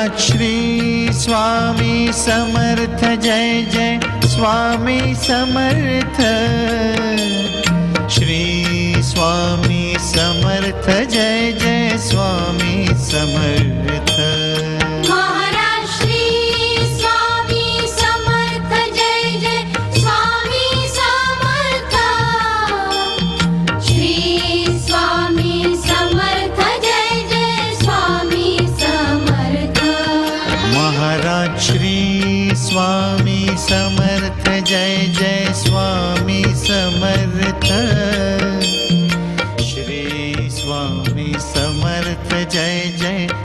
Maharaj Shri Swami Samarth Jai Jai Swami Samarth Shri Swami Samarth Jai Jai Swami Samarth Maharaj Shri Swami Samarth Jai Jai Swami Samarth Shri Swami Samarth Jai Jai Swami Samarth Maharaj Shri Swami Samarth Jai Jai Swami Samarth